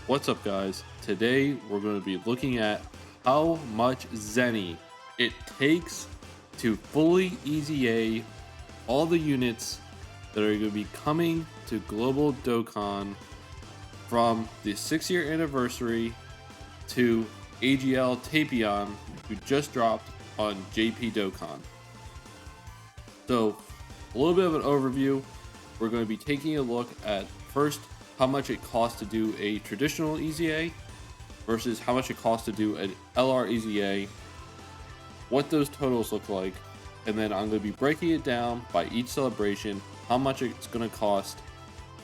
What's up, guys? Today we're going to be looking at how much Zeni it takes to fully EZA all the units that are going to be coming to Global Dokkan from the 6-year anniversary to AGL Tapion, who just dropped on JP Dokkan. So, a little bit of an overview. We're going to be taking a look at first how much it costs to do a traditional EZA versus how much it costs to do an LR EZA, what those totals look like, and then I'm going to be breaking it down by each celebration, how much it's going to cost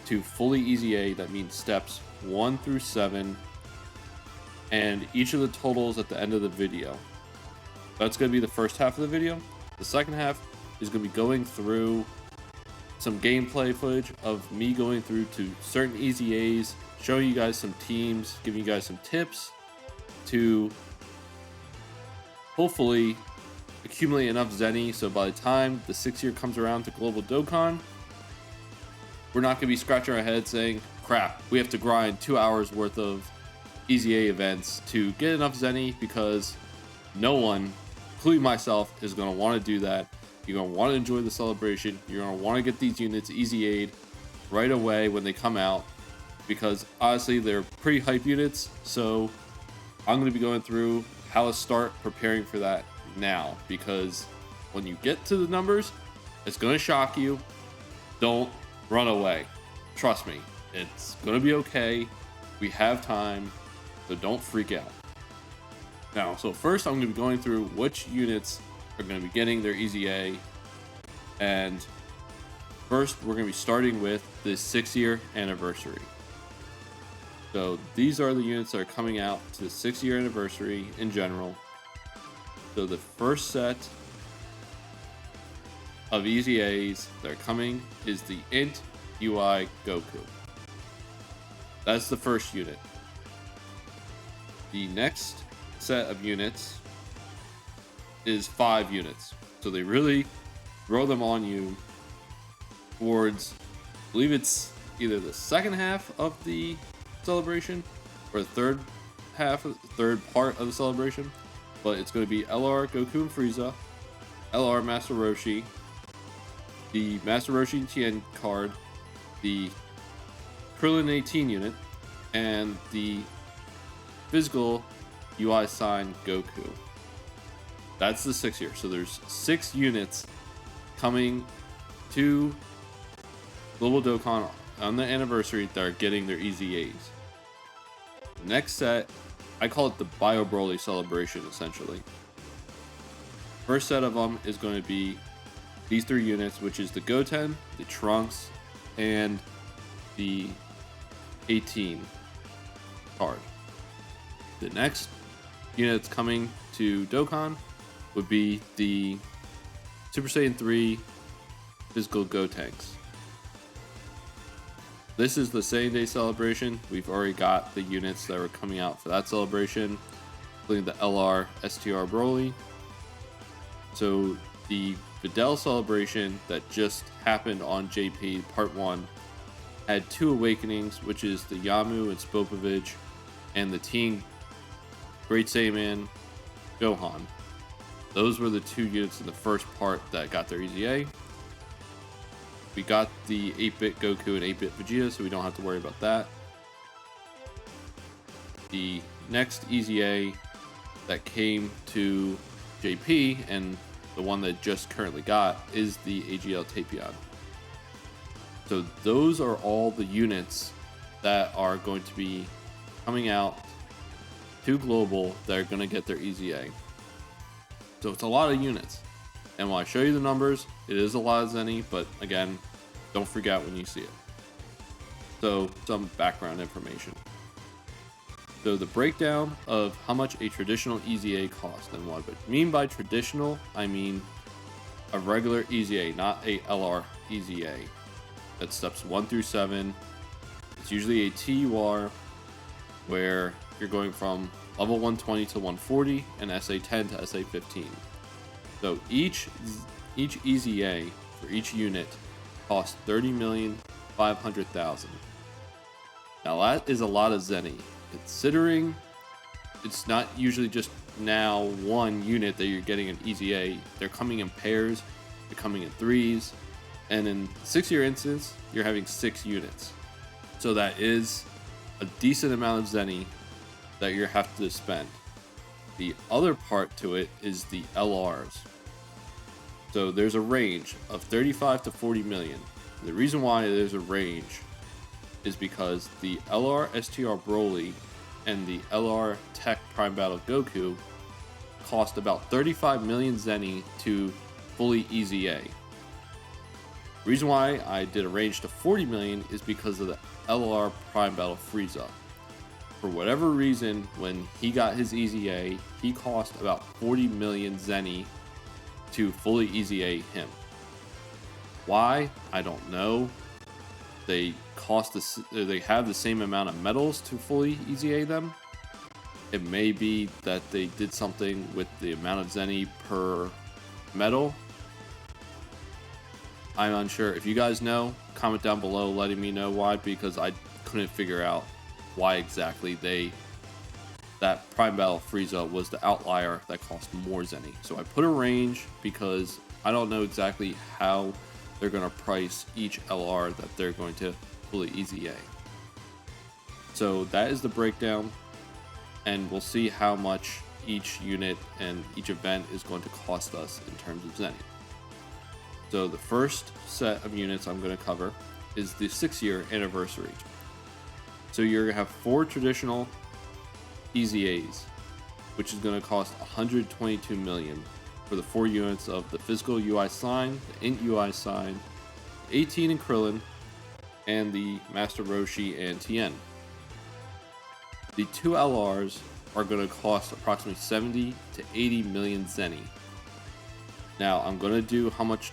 to fully EZA, that means steps 1 through 7, and each of the totals at the end of the video. That's going to be the first half of the video. The second half is going to be going through some gameplay footage of me going through to certain EZAs, showing you guys some teams, giving you guys some tips to hopefully accumulate enough Zeni so by the time the 6th year comes around to Global Dokkan, we're not going to be scratching our heads saying, crap, we have to grind 2 hours worth of EZA events to get enough Zeni, because no one, including myself, is going to want to do that. You're going to want to enjoy the celebration. You're going to want to get these units EZA'd right away when they come out, because honestly, they're pretty hype units. So I'm going to be going through how to start preparing for that now, because when you get to the numbers, it's going to shock you. Don't run away. Trust me, it's going to be okay. We have time, so don't freak out. Now, so first I'm going to be going through which units are going to be getting their EZA, and first we're going to be starting with the 6-year anniversary. So these are the units that are coming out to the 6-year anniversary in general. So the first set of EZAs that are coming is the Int UI Goku. That's the first unit. The next set of units is 5 units. So they really throw them on you towards, I believe it's either the second half of the celebration or the third part of the celebration. But it's going to be LR Goku and Frieza, LR Master Roshi, the Master Roshi Tien card, the Krillin 18 unit, and the physical UI sign Goku. That's the 6 year. So there's 6 units coming to Global Dokkan on the anniversary that are getting their EZAs. The next set, I call it the Bio Broly celebration, essentially. First set of them is going to be these 3 units, which is the Goten, the Trunks, and the 18 card. The next unit that's coming to Dokkan would be the Super Saiyan 3 physical Gotenks. This is the same day celebration. We've already got the units that were coming out for that celebration, including the LR STR Broly. So the Videl celebration that just happened on JP Part 1 had 2 awakenings, which is the Yamu and Spopovich, and the Teen Great Saiyaman Gohan. Those were the 2 units in the first part that got their EZA. We got the 8-bit Goku and 8-bit Vegeta, so we don't have to worry about that. The next EZA that came to JP, and the one that just currently got, is the AGL Tapion. So those are all the units that are going to be coming out to Global that are going to get their EZA. So it's a lot of units. And when I show you the numbers, it is a lot of Zeni, but again, don't freak out when you see it. So some background information. So the breakdown of how much a traditional EZA costs, and what I mean by traditional, I mean a regular EZA, not a LR EZA. That's steps 1 through 7. It's usually a TUR where you're going from level 120 to 140 and SA10 to SA15. So each EZA for each unit costs 30,500,000. Now that is a lot of Zeni, considering it's not usually just now one unit that you're getting an EZA. They're coming in pairs, they're coming in threes, and in 6-year instance, you're having 6 units. So that is a decent amount of Zeni that you have to spend. The other part to it is the LRs. So there's a range of 35 to 40 million. The reason why there's a range is because the LR STR Broly and the LR Tech Prime Battle Goku cost about 35 million Zeni to fully EZA. The reason why I did a range to 40 million is because of the LR Prime Battle Frieza. For whatever reason, when he got his EZA, he cost about 40 million Zeni to fully EZA him. Why? I don't know. They have the same amount of medals to fully EZA them. It may be that they did something with the amount of Zeni per medal. I'm unsure. If you guys know, comment down below letting me know why, because I couldn't figure out why exactly that Prime Battle Frieza was the outlier that cost more Zeni. So I put a range because I don't know exactly how they're going to price each LR that they're going to fully EZA. So that is the breakdown, and we'll see how much each unit and each event is going to cost us in terms of Zeni. So the first set of units I'm going to cover is the 6-year anniversary. So you're going to have 4 traditional EZAs, which is going to cost 122 million for the 4 units of the physical UI sign, the int UI sign, 18 in Krillin, and the Master Roshi and Tien. The 2 LRs are going to cost approximately 70 to 80 million Zeni. Now I'm going to do how much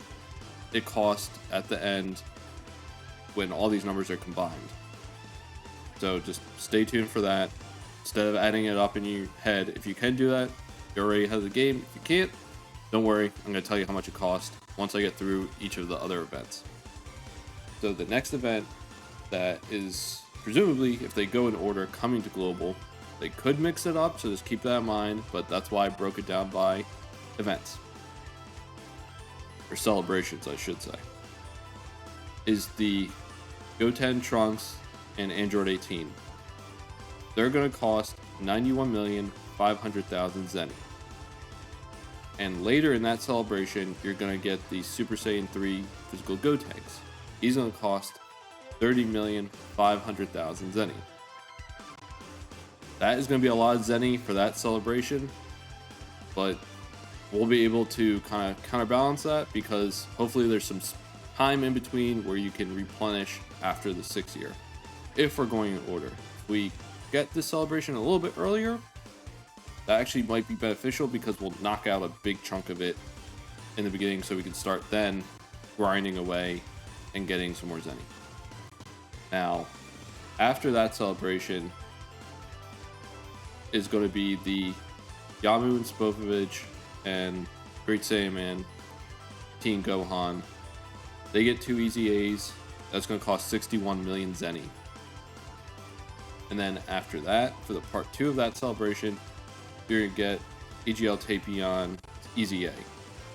it cost at the end when all these numbers are combined. So just stay tuned for that. Instead of adding it up in your head, if you can do that, you're already ahead of the game. If you can't, don't worry, I'm going to tell you how much it costs once I get through each of the other events. So the next event that is presumably, if they go in order, coming to Global, they could mix it up, so just keep that in mind, but that's why I broke it down by events. Or celebrations, I should say. Is the Goten Trunks and Android 18. They're going to cost 91,500,000 Zeni. And later in that celebration, you're going to get the Super Saiyan 3 physical Gotenks. He's going to cost 30,500,000 Zeni. That is going to be a lot of Zeni for that celebration, but we'll be able to kind of counterbalance that because hopefully there's some time in between where you can replenish after the 6th year. If we're going in order. If we get this celebration a little bit earlier, that actually might be beneficial because we'll knock out a big chunk of it in the beginning so we can start then grinding away and getting some more Zeni. Now, after that celebration is going to be the Yamu and Spopovich and Great Saiyaman Team Gohan. They get 2 EZAs. That's going to cost 61 million Zeni. And then after that, for the part 2 of that celebration, you're going to get EGL Tapion EZA,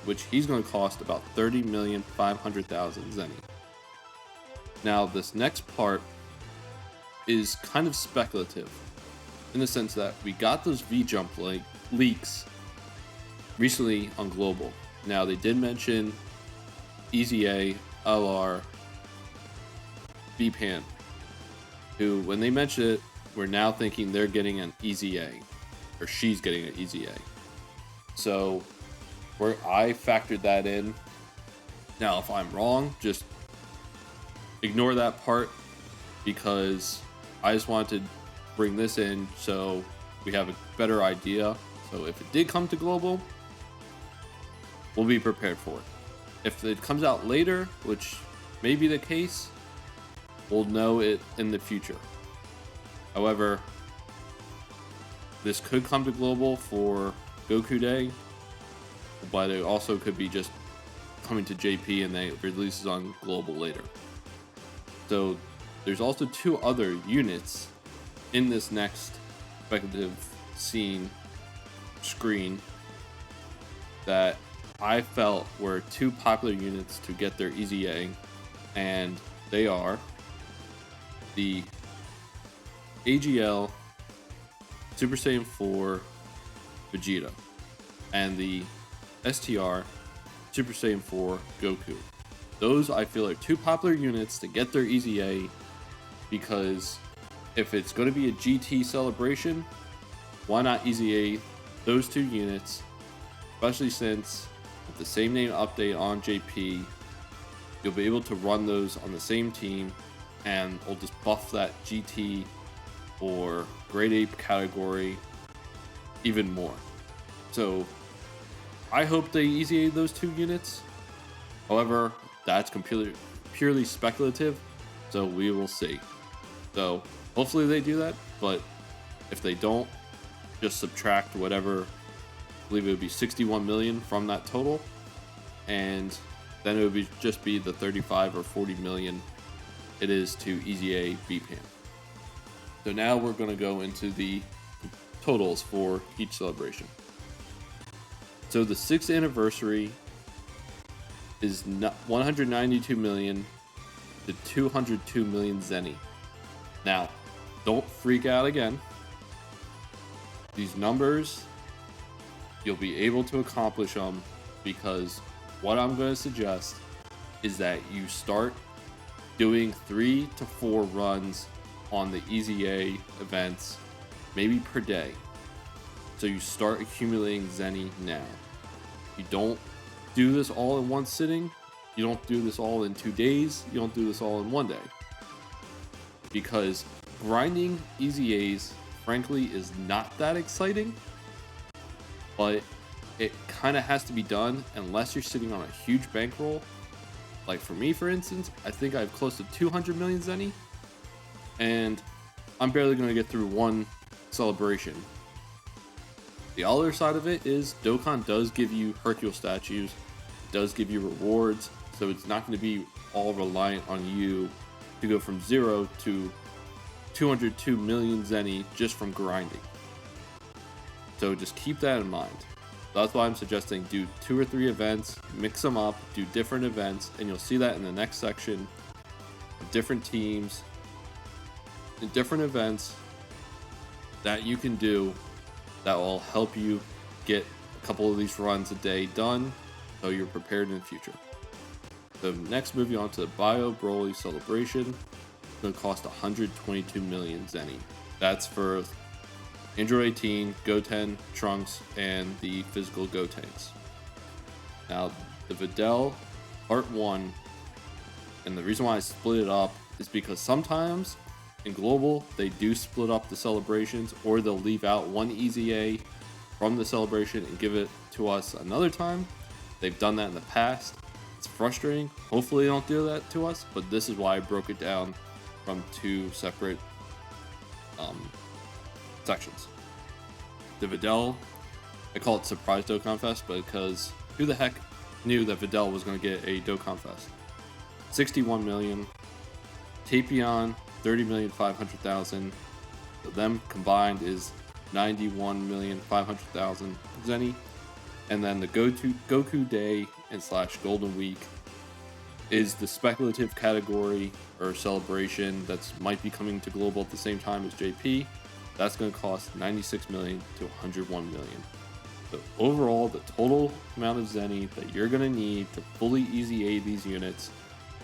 which he's going to cost about 30,500,000 Zeni. Now, this next part is kind of speculative in the sense that we got those V-Jump leaks recently on Global. Now, they did mention EZA, LR, VPAN, who, when they mentioned it, we're now thinking they're getting an EZA, or she's getting an EZA. So, where I factored that in. Now, if I'm wrong, just ignore that part, because I just wanted to bring this in so we have a better idea. So if it did come to Global, we'll be prepared for it. If it comes out later, which may be the case, we'll know it in the future. However, this could come to Global for Goku Day, but it also could be just coming to JP and they releases on Global later. So there's also 2 other units in this next speculative scene screen that I felt were 2 popular units to get their EZA, and they are the AGL Super Saiyan 4 Vegeta and the STR Super Saiyan 4 Goku. Those I feel are 2 popular units to get their EZA, because if it's going to be a GT celebration, why not EZA those 2 units, especially since with the same name update on JP, you'll be able to run those on the same team, and we'll just buff that GT or Grade Ape category even more. So I hope they EZA those 2 units. However, that's purely speculative, so we will see. So hopefully they do that, but if they don't, just subtract whatever, I believe it would be 61 million from that total, and then it would just be the 35 or 40 million it is to EZA BPAM. So now we're going to go into the totals for each celebration. So the 6th anniversary is 192 million to 202 million Zeni. Now, don't freak out again. These numbers, you'll be able to accomplish them, because what I'm going to suggest is that you start doing 3 to 4 runs on the EZA events, maybe per day. So you start accumulating Zeni now. You don't do this all in one sitting. You don't do this all in 2 days. You don't do this all in 1 day. Because grinding EZAs, frankly, is not that exciting. But it kind of has to be done unless you're sitting on a huge bankroll. Like for me, for instance, I think I have close to 200 million Zeni, and I'm barely going to get through 1 celebration. The other side of it is Dokkan does give you Hercule statues, does give you rewards, so it's not going to be all reliant on you to go from 0 to 202 million Zeni just from grinding. So just keep that in mind. That's why I'm suggesting do 2 or 3 events, mix them up, do different events, and you'll see that in the next section of different teams and different events that you can do that will help you get a couple of these runs a day done so you're prepared in the future. So next, moving on to the Bio Broly celebration. It's going to cost 122 million Zeni. That's for Android 18, Goten, Trunks, and the physical Gotenks. Now, the Videl Part 1, and the reason why I split it up is because sometimes in Global, they do split up the celebrations, or they'll leave out 1 EZA from the celebration and give it to us another time. They've done that in the past. It's frustrating. Hopefully they don't do that to us, but this is why I broke it down from 2 separate sections. The Videl, I call it Surprise Dokkan Fest because who the heck knew that Videl was going to get a Dokkan Fest? 61 million. Tapion, 30,500,000. So them combined is 91,500,000 Zeni. And then the Goku Day and / Golden Week is the speculative category or celebration that's might be coming to Global at the same time as JP. That's going to cost 96 million to 101 million. So overall, the total amount of Zeni that you're going to need to fully EZA these units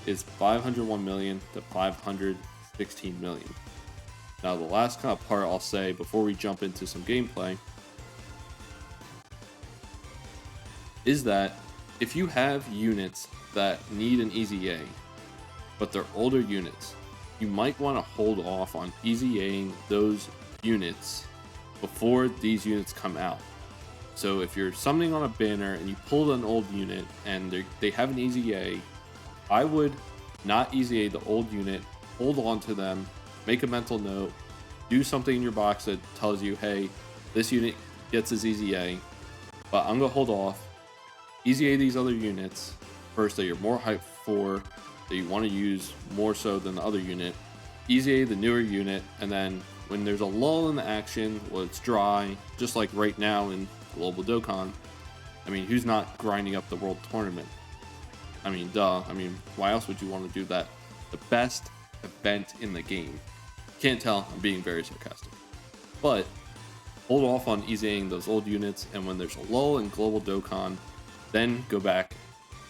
is 501 million to 516 million. Now, the last kind of part I'll say before we jump into some gameplay is that if you have units that need an EZA, but they're older units, you might want to hold off on EZAing those units before these units come out. So if you're summoning on a banner and you pulled an old unit and they have an EZA, I would not EZA the old unit, hold on to them, make a mental note, do something in your box that tells you, hey, this unit gets his EZA, but I'm going to hold off, EZA these other units first that you're more hyped for, that you want to use more so than the other unit, EZA the newer unit, and then when there's a lull in the action, well, it's dry, just like right now in Global Dokkan. I mean, who's not grinding up the World Tournament? I mean, duh. I mean, why else would you want to do that? The best event in the game. Can't tell, I'm being very sarcastic. But hold off on EZAing those old units, and when there's a lull in Global Dokkan, then go back,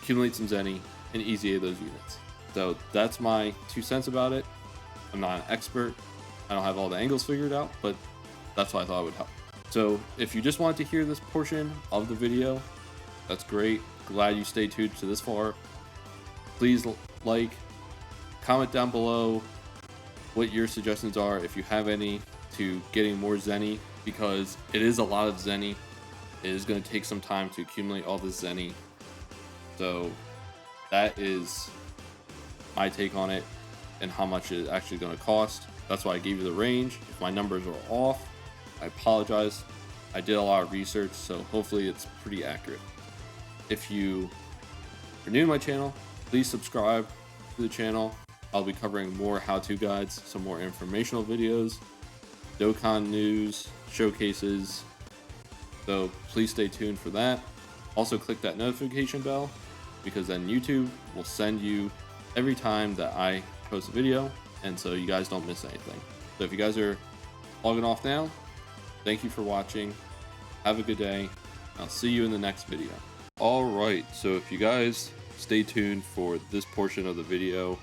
accumulate some Zeni, and EZA those units. So that's my 2 cents about it. I'm not an expert. I don't have all the angles figured out, but that's what I thought would help. So if you just wanted to hear this portion of the video, that's great. Glad you stayed tuned to this far. Please like, comment down below what your suggestions are, if you have any, to getting more Zeni, because it is a lot of Zeni. It is going to take some time to accumulate all this Zeni. So that is my take on it and how much it's actually going to cost. That's why I gave you the range. If my numbers are off, I apologize. I did a lot of research, so hopefully it's pretty accurate. If you are new to my channel, please subscribe to the channel. I'll be covering more how-to guides, some more informational videos, Dokkan news, showcases, so please stay tuned for that. Also click that notification bell, because then YouTube will send you every time that I post a video, and so you guys don't miss anything. So if you guys are logging off now, thank you for watching. Have a good day. I'll see you in the next video. Alright, so if you guys stay tuned for this portion of the video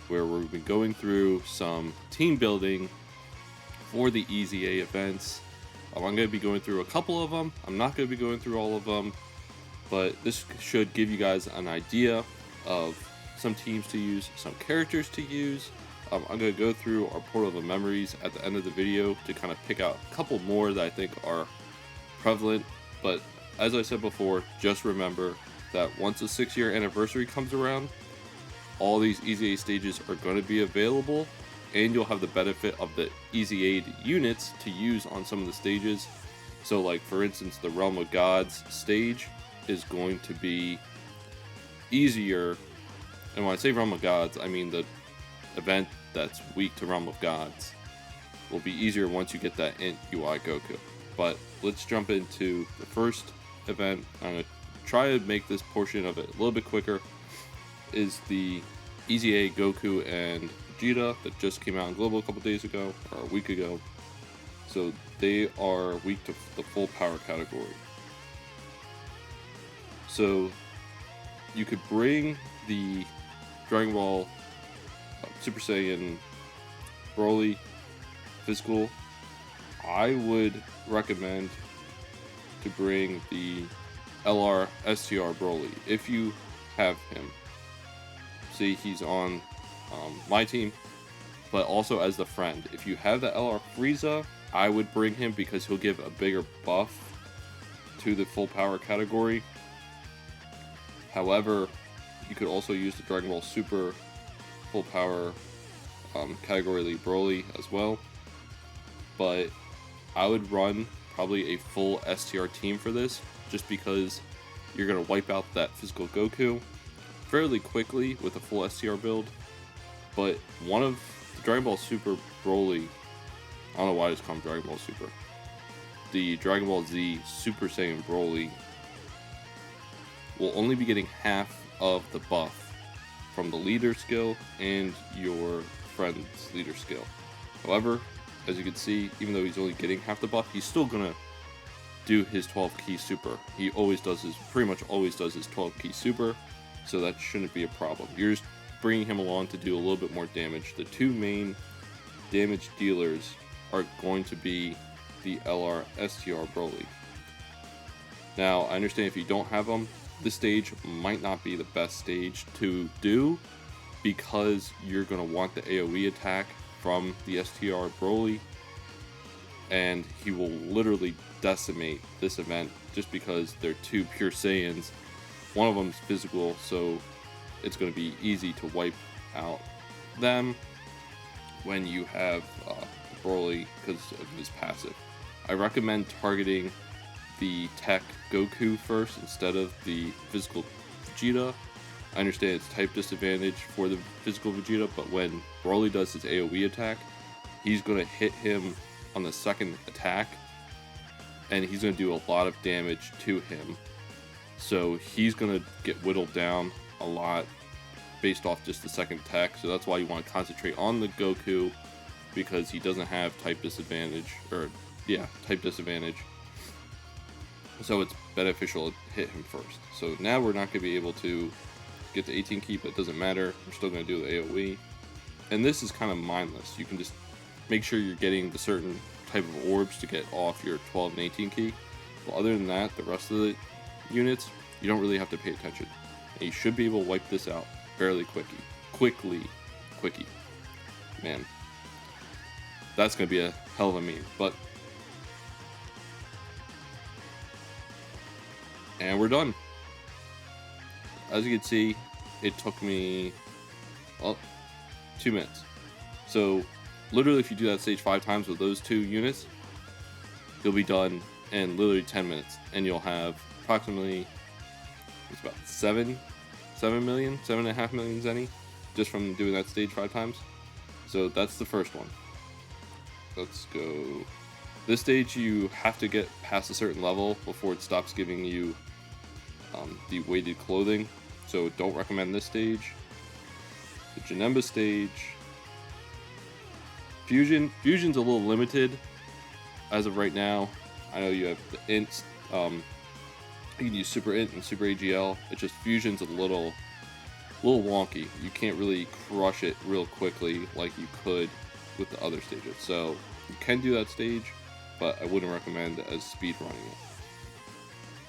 where we'll be going through some team building for the EZA events. I'm going to be going through a couple of them. I'm not going to be going through all of them, but this should give you guys an idea of some teams to use, some characters to use. I'm going to go through our portal of memories at the end of the video to kind of pick out a couple more that I think are prevalent. But as I said before, just remember that once the 6-year anniversary comes around, all these EZA stages are going to be available, and you'll have the benefit of the EZA'd units to use on some of the stages. So like for instance, the Realm of Gods stage is going to be easier, and when I say Realm of Gods, I mean the event that's weak to Realm of Gods will be easier once you get that Int UI Goku. But let's jump into the first event. I'm going to try to make this portion of it a little bit quicker. Is the EZA Goku and Vegeta that just came out in Global a couple days ago, or a week ago. So they are weak to the full power category. So you could bring the Dragon Ball Super Saiyan Broly physical. I would recommend to bring the LR STR Broly if you have him. See, he's on my team, but also as the friend. If you have the LR Frieza, I would bring him because he'll give a bigger buff to the full power category. However, you could also use the Dragon Ball Super full power category lead Broly as well. But I would run probably a full STR team for this, just because you're going to wipe out that physical Goku fairly quickly with a full STR build. But one of the Dragon Ball Super Broly, I don't know why it's called Dragon Ball Super, the Dragon Ball Z Super Saiyan Broly will only be getting half of the buff from the leader skill and your friend's leader skill. However, as you can see, even though he's only getting half the buff, he's still gonna do his 12 key super. He always does his, pretty much always does his 12 key super, so that shouldn't be a problem. You're just bringing him along to do a little bit more damage. The two main damage dealers are going to be the LR STR Broly. Now, I understand if you don't have them, this stage might not be the best stage to do, because you're going to want the AoE attack from the STR Broly, and he will literally decimate this event just because they're two pure Saiyans. One of them's physical, so it's going to be easy to wipe out them when you have Broly because of his passive. I recommend targeting the tech Goku first instead of the physical Vegeta, I understand it's type disadvantage for the physical Vegeta, but when Broly does his AoE attack, he's going to hit him on the second attack, and he's going to do a lot of damage to him. So he's going to get whittled down a lot based off just the second attack. So that's why you want to concentrate on the Goku, because he doesn't have type disadvantage, type disadvantage. So it's beneficial to hit him first. So now we're not going to be able to get the 18 key, but it doesn't matter. We're still going to do the AoE. And this is kind of mindless. You can just make sure you're getting the certain type of orbs to get off your 12 and 18 key. But other than that, the rest of the units, you don't really have to pay attention. And you should be able to wipe this out fairly quickly. Man, that's going to be a hell of a meme. But and we're done. As you can see, it took me 2 minutes. So literally, if you do that stage 5 times with those 2 units, you'll be done in literally 10 minutes, and you'll have approximately, it's about 7.5 million Zeni just from doing that stage 5 times. So that's the first one. Let's go. This stage you have to get past a certain level before it stops giving you the weighted clothing. So don't recommend this stage. The Janemba stage. Fusion's a little limited as of right now. I know you have the ints. You can use Super Int and Super AGL. It's just Fusion's a little wonky. You can't really crush it real quickly like you could with the other stages. So you can do that stage, but I wouldn't recommend as speed running it.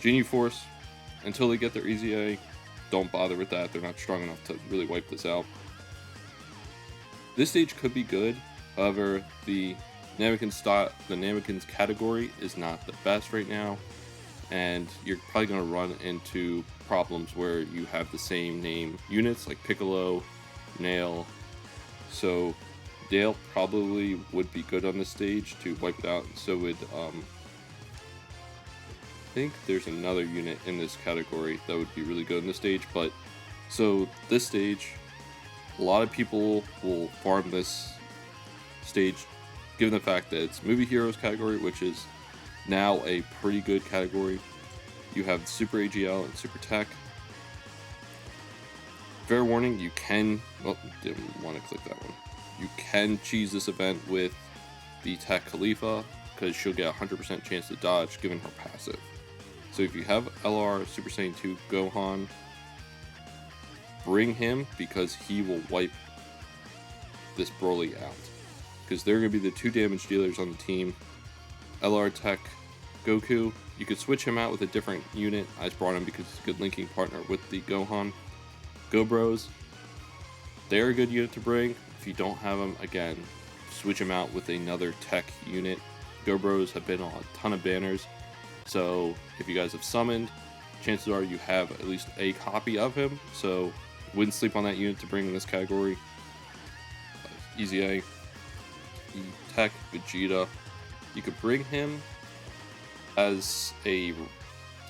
Genie Force, until they get their EZA, don't bother with that. They're not strong enough to really wipe this out. This stage could be good. However, the Namekins category is not the best right now, and you're probably going to run into problems where you have the same name units like Piccolo, Nail. So Dale probably would be good on this stage to wipe it out, and so would I think there's another unit in this category that would be really good in this stage. But so this stage, a lot of people will farm this stage given the fact that it's Movie Heroes category, which is now a pretty good category. You have Super AGL and Super Tech. Fair warning, you can, didn't want to click that one. You can cheese this event with the Tech Khalifa, because she'll get a 100% chance to dodge given her passive. So if you have LR Super Saiyan 2 Gohan, bring him, because he will wipe this Broly out. Because they're going to be the 2 damage dealers on the team. LR Tech Goku, you could switch him out with a different unit. I just brought him because he's a good linking partner with the Gohan. Go Bros, they're a good unit to bring. If you don't have them, again, switch him out with another tech unit. Go Bros have been on a ton of banners. So if you guys have summoned, chances are you have at least a copy of him. So wouldn't sleep on that unit to bring in this category. EZA, Tech, Vegeta. You could bring him as a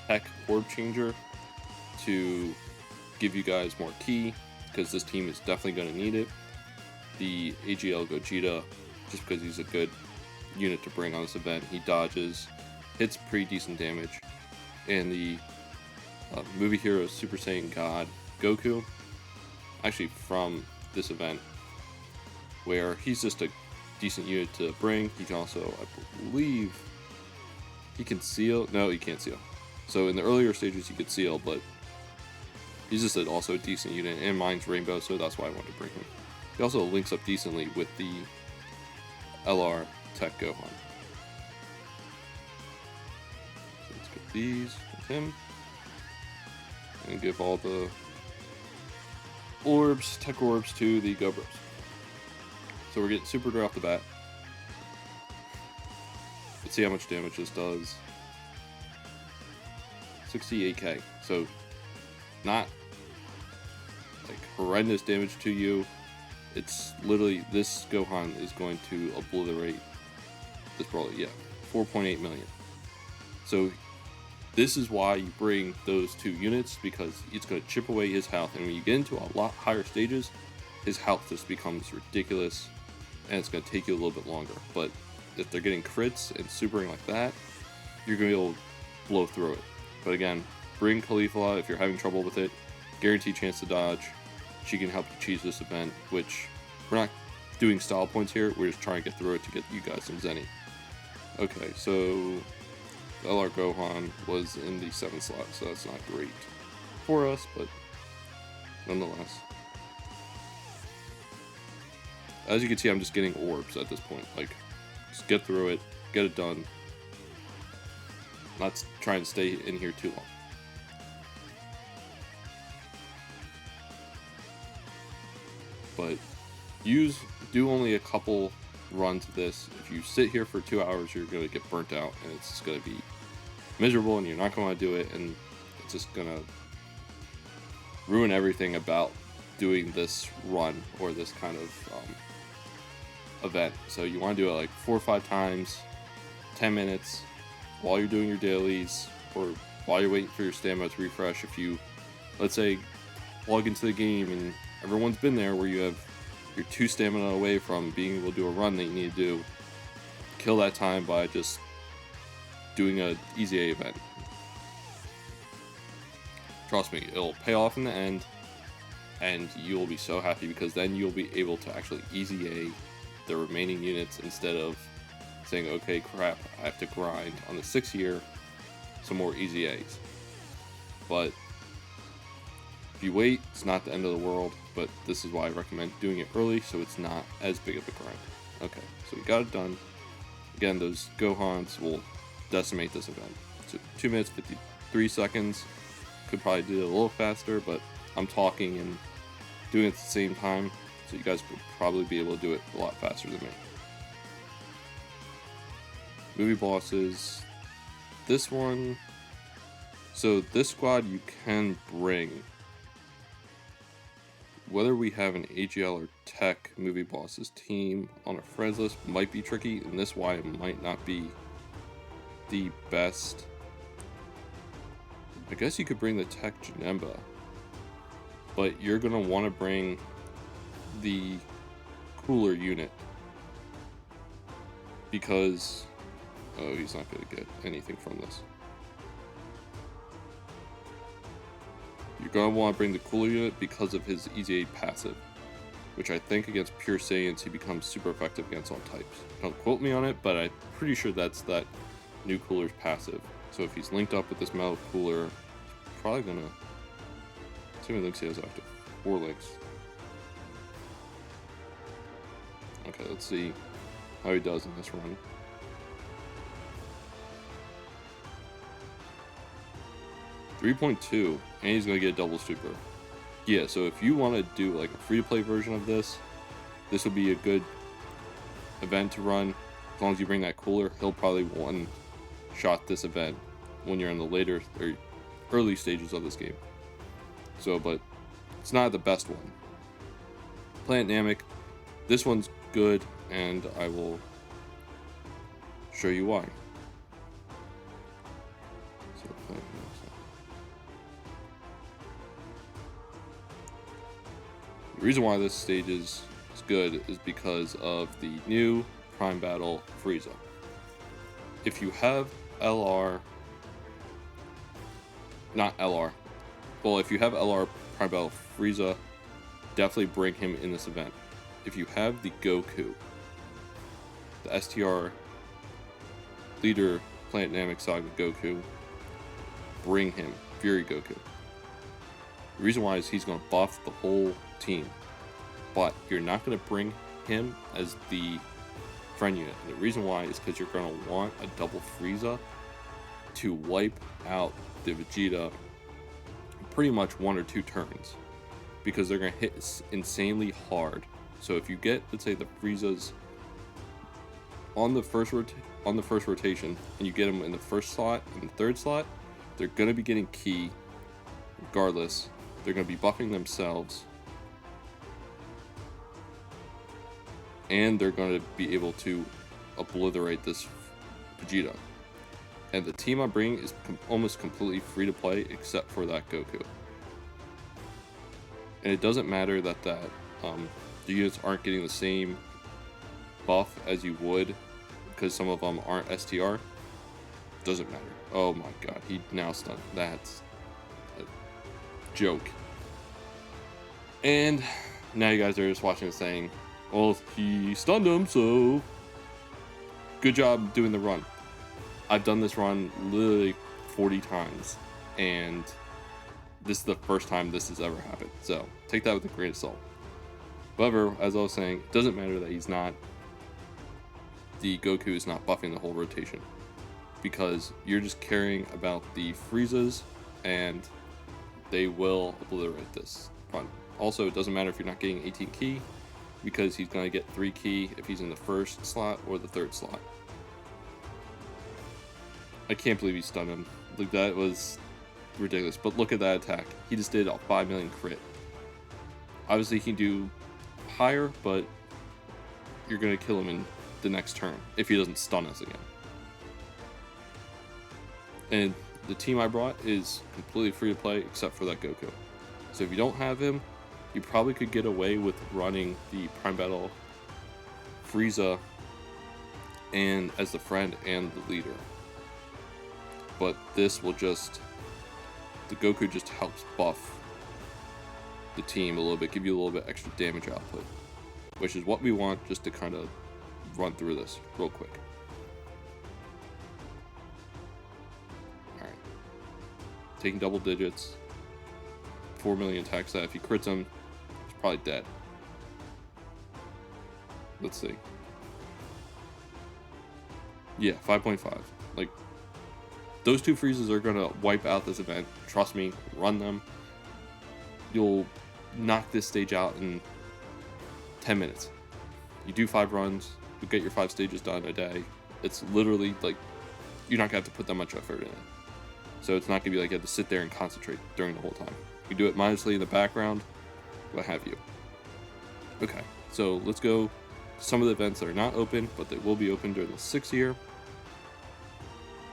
Tech Orb Changer to give you guys more ki, because this team is definitely going to need it. The AGL Gogeta, just because he's a good unit to bring on this event. He dodges, hits pretty decent damage. And the Movie Heroes Super Saiyan God Goku, actually from this event, where he's just a decent unit to bring. He can also, I believe, he can seal. No, he can't seal. So in the earlier stages he could seal, but he's just also a decent unit, and mine's Rainbow, so that's why I wanted to bring him. He also links up decently with the LR Tech Gohan. So let's get these with him. And give all the orbs, Tech Orbs, to the Go Bros. So we're getting super right off the bat. Let's see how much damage this does. 68k. So not like horrendous damage to you. It's literally, this Gohan is going to obliterate this Broly. Yeah, 4.8 million. So This is why you bring those 2 units, because it's going to chip away his health, and when you get into a lot higher stages, his health just becomes ridiculous, and it's going to take you a little bit longer. But if they're getting crits and supering like that, you're going to be able to blow through it. But again, bring Caulifla if you're having trouble with it. Guaranteed chance to dodge. She can help you cheese this event, which we're not doing style points here. We're just trying to get through it to get you guys some Zeni. Okay, so LR Gohan was in the 7th slot, so that's not great for us, but nonetheless. As you can see, I'm just getting orbs at this point. Like, just get through it, get it done. Not trying to stay in here too long. But do only a couple runs of this. If you sit here for 2 hours, you're going to get burnt out, and it's just going to be miserable, and you're not going to want to do it, and it's just going to ruin everything about doing this run or this kind of event. So you want to do it like 4 or 5 times, 10 minutes, while you're doing your dailies, or while you're waiting for your stamina to refresh. If you, let's say, log into the game and everyone's been there where you're 2 stamina away from being able to do a run that you need to do, kill that time by just doing a EZA event. Trust me, it'll pay off in the end, and you'll be so happy, because then you'll be able to actually EZA the remaining units instead of saying, okay, crap, I have to grind on the 6th year some more EZAs. But if you wait, it's not the end of the world, but this is why I recommend doing it early, so it's not as big of a grind. Okay, so we got it done. Again, those Gohans will decimate this event. So 2 minutes, 53 seconds. Could probably do it a little faster, but I'm talking and doing it at the same time, so you guys could probably be able to do it a lot faster than me. Movie bosses. This one. So this squad you can bring. Whether we have an AGL or Tech movie bosses team on a friends list might be tricky, and this is why it might not be the best. I guess you could bring the Tech Janemba, but you're going to want to bring the cooler unit, because oh, he's not going to get anything from this. You're going to want to bring the cooler unit because of his EZA passive, which I think against pure Saiyans he becomes super effective against all types. Don't quote me on it, but I'm pretty sure that's that new cooler's passive. So if he's linked up with this metal cooler, he's probably going to... Let's see how many links he has after. 4 links. Okay, let's see how he does in this run. .2, and he's going to get a double super. Yeah, so if you want to do like a free-to-play version of this, this would be a good event to run. As long as you bring that cooler, he'll probably one-shot this event when you're in the later or early stages of this game. So, but it's not the best one. Planet Namek, this one's good, and I will show you why. The reason why this stage is good is because of the new Prime Battle Frieza. If you have LR, not LR, well, if you have LR Prime Battle Frieza, definitely bring him in this event. If you have the Goku, the STR leader Planet Namek Saga Goku, bring him, Fury Goku. The reason why is he's going to buff the whole team, but you're not going to bring him as the friend unit. And the reason why is because you're going to want a double Frieza to wipe out the Vegeta in pretty much 1 or 2 turns, because they're going to hit insanely hard. So if you get, let's say, the Friezas on the first rotation, and you get them in the 1st slot and the 3rd slot, they're going to be getting ki regardless. They're going to be buffing themselves, and they're going to be able to obliterate this Vegeta. And the team I'm bringing is almost completely free to play except for that Goku. And it doesn't matter that the units aren't getting the same buff as you would, because some of them aren't STR. Doesn't matter. Oh my god, he now stunned. That's a joke. And now you guys are just watching and saying, well, he stunned him, so good job doing the run. I've done this run literally 40 times, and this is the first time this has ever happened. So take that with a grain of salt. However, as I was saying, it doesn't matter that the Goku is not buffing the whole rotation, because you're just caring about the Friezas, and they will obliterate this run. Also, it doesn't matter if you're not getting 18 key, because he's going to get 3 key if he's in the first slot or the third slot. I can't believe he stunned him. Like, that was ridiculous. But look at that attack. He just did a 5 million crit. Obviously, he can do higher, but you're going to kill him in the next turn if he doesn't stun us again. And the team I brought is completely free to play except for that Goku. So if you don't have him, you probably could get away with running the Prime Battle Frieza and as the friend and the leader. But this will just, the Goku just helps buff the team a little bit, give you a little bit extra damage output, which is what we want, just to kind of run through this real quick. Alright. Taking double digits, 4 million attack stat. If he crits him, he's probably dead. Let's see. Yeah, 5.5. Like, those two Friezas are going to wipe out this event. Trust me, run them. You'll knock this stage out in 10 minutes. You do 5 runs, you'll get your 5 stages done a day. It's literally like, you're not going to have to put that much effort in it. So it's not going to be like you have to sit there and concentrate during the whole time. You do it mindlessly in the background, what have you. Okay, so let's go to some of the events that are not open, but they will be open during the 6th year.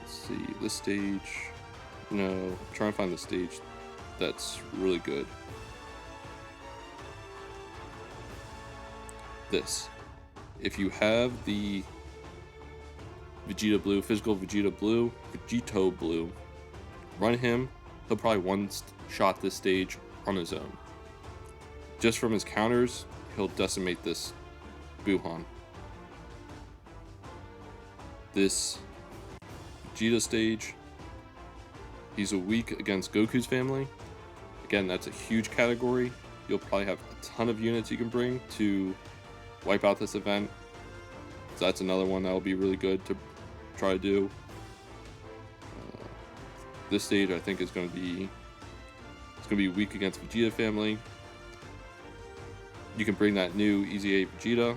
See, this stage, no, I'm trying to find the stage that's really good. This, if you have the Vegeta Blue, physical Vegeta Blue, run him. He'll probably one-shot this stage on his own. Just from his counters, he'll decimate this Buhan. This Vegeta stage, he's a weak against Goku's family. Again, that's a huge category. You'll probably have a ton of units you can bring to wipe out this event. So that's another one that will be really good to try to do. This stage I think is going to be weak against Vegeta family. You can bring that new EZA Vegeta.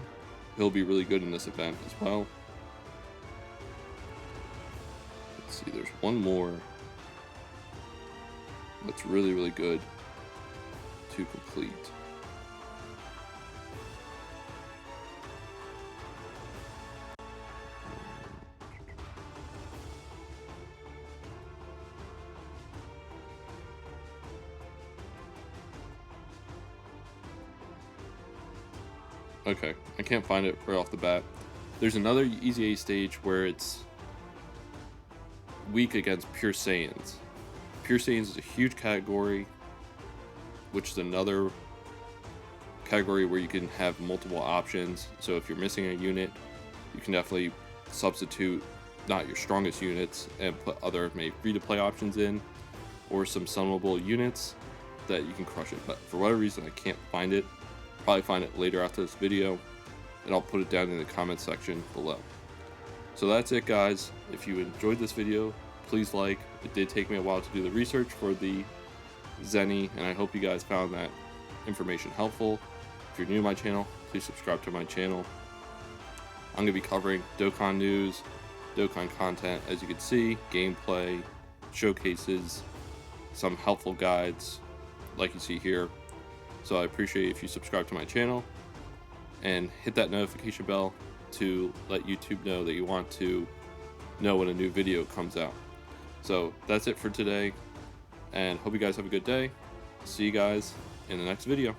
He'll be really good in this event as well. Let's see, there's one more that's really, really good to complete. Okay, I can't find it right off the bat. There's another EZA stage where it's weak against Pure Saiyans. Pure Saiyans is a huge category, which is another category where you can have multiple options. So if you're missing a unit, you can definitely substitute not your strongest units and put other maybe free-to-play options in, or some summonable units that you can crush it. But for whatever reason, I can't find it. Probably find it later after this video, and I'll put it down in the comment section below. So that's it, guys. If you enjoyed this video, please like. It did take me a while to do the research for the Zeni, and I hope you guys found that information helpful. If you're new to my channel, please subscribe to my channel. I'm going to be covering Dokkan news, Dokkan content, as you can see, gameplay, showcases, some helpful guides like you see here. So I appreciate if you subscribe to my channel and hit that notification bell to let YouTube know that you want to know when a new video comes out. So that's it for today, and hope you guys have a good day. See you guys in the next video.